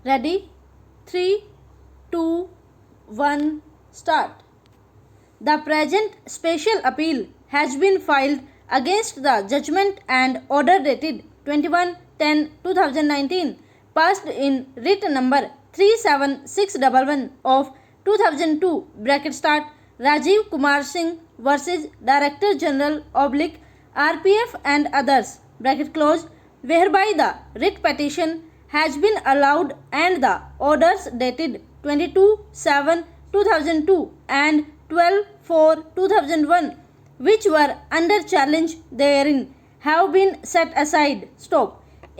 Ready? 3, 2, 1, start. The present special appeal has been filed against the judgment and order dated 21/10/2019, passed in writ number 37611 of 2002 Rajiv Kumar Singh versus Director General RPF and others whereby the writ petition has been allowed and the orders dated 22/7/2002 and 12/4/2001 which were under challenge therein have been set aside. Stop.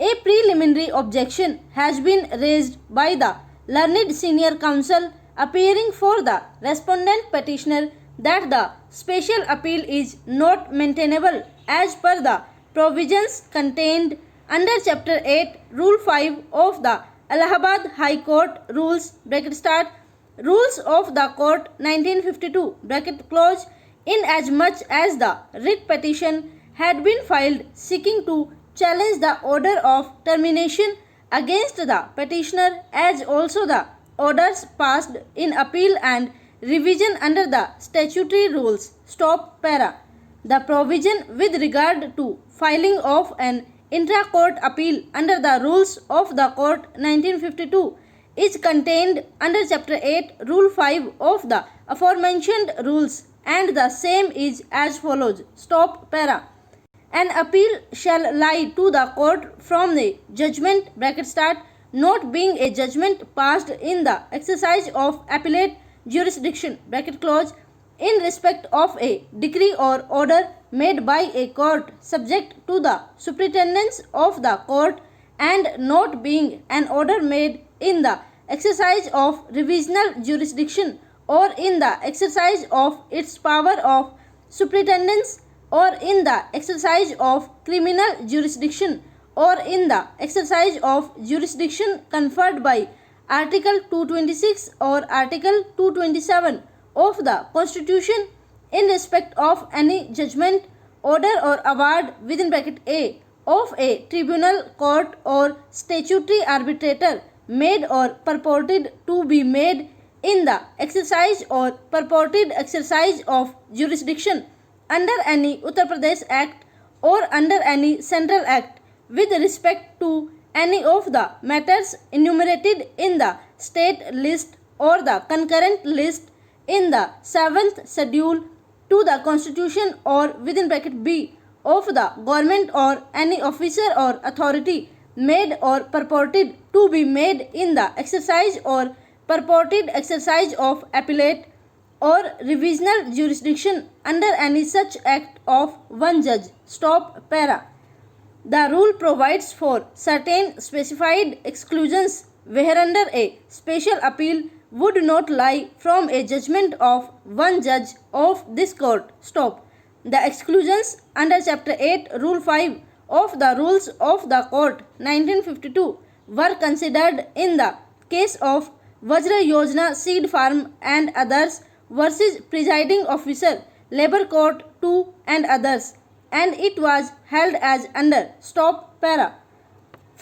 A preliminary objection has been raised by the learned senior counsel appearing for the respondent petitioner that the special appeal is not maintainable as per the provisions contained under Chapter 8, Rule 5 of the Allahabad High Court Rules Rules of the Court 1952 inasmuch as the writ petition had been filed seeking to challenge the order of termination against the petitioner as also the orders passed in appeal and revision under the statutory rules. Stop para. The provision with regard to filing of an intra-court appeal under the rules of the court 1952 is contained under Chapter 8, Rule 5 of the aforementioned rules and the same is as follows. Stop para. An appeal shall lie to the court from the judgment not being a judgment passed in the exercise of appellate jurisdiction in respect of a decree or order made by a court subject to the superintendence of the court and not being an order made in the exercise of revisional jurisdiction or in the exercise of its power of superintendence or in the exercise of criminal jurisdiction or in the exercise of jurisdiction conferred by Article 226 or Article 227 of the Constitution in respect of any judgment, order or award (a) of a tribunal, court or statutory arbitrator made or purported to be made in the exercise or purported exercise of jurisdiction under any Uttar Pradesh Act or under any central act with respect to any of the matters enumerated in the state list or the concurrent list in the 7th schedule to the Constitution or (b) of the government or any officer or authority made or purported to be made in the exercise or purported exercise of appellate or revisional jurisdiction under any such act of one judge. Stop para. The rule provides for certain specified exclusions whereunder a special appeal would not lie from a judgment of one judge of this court. Stop. The exclusions under Chapter 8, Rule 5 of the Rules of the Court 1952 were considered in the case of Vajra Yojana Seed Farm and others versus Presiding Officer, Labour Court 2 and others, and it was held as under. Stop para.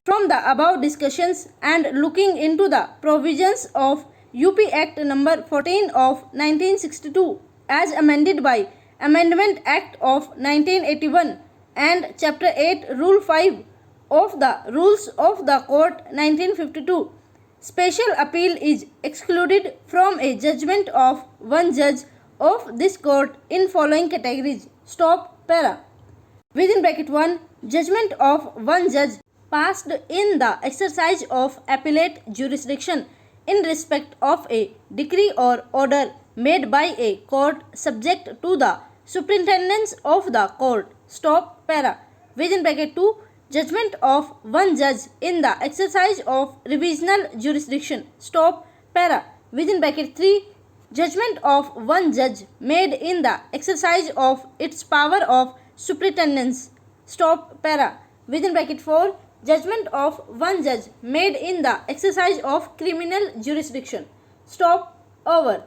From the above discussions and looking into the provisions of UP Act number 14 of 1962 as amended by Amendment Act of 1981 and Chapter 8 Rule 5 of the Rules of the Court 1952, special appeal is excluded from a judgment of one judge of this court in following categories. Stop para. 1. Judgment of one judge passed in the exercise of appellate jurisdiction in respect of a decree or order made by a court subject to the superintendence of the court. Stop para. 2. Judgment of one judge in the exercise of revisional jurisdiction. Stop para. 3. Judgment of one judge made in the exercise of its power of superintendence. Stop para. 4. Judgment of one judge made in the exercise of criminal jurisdiction. Stop over.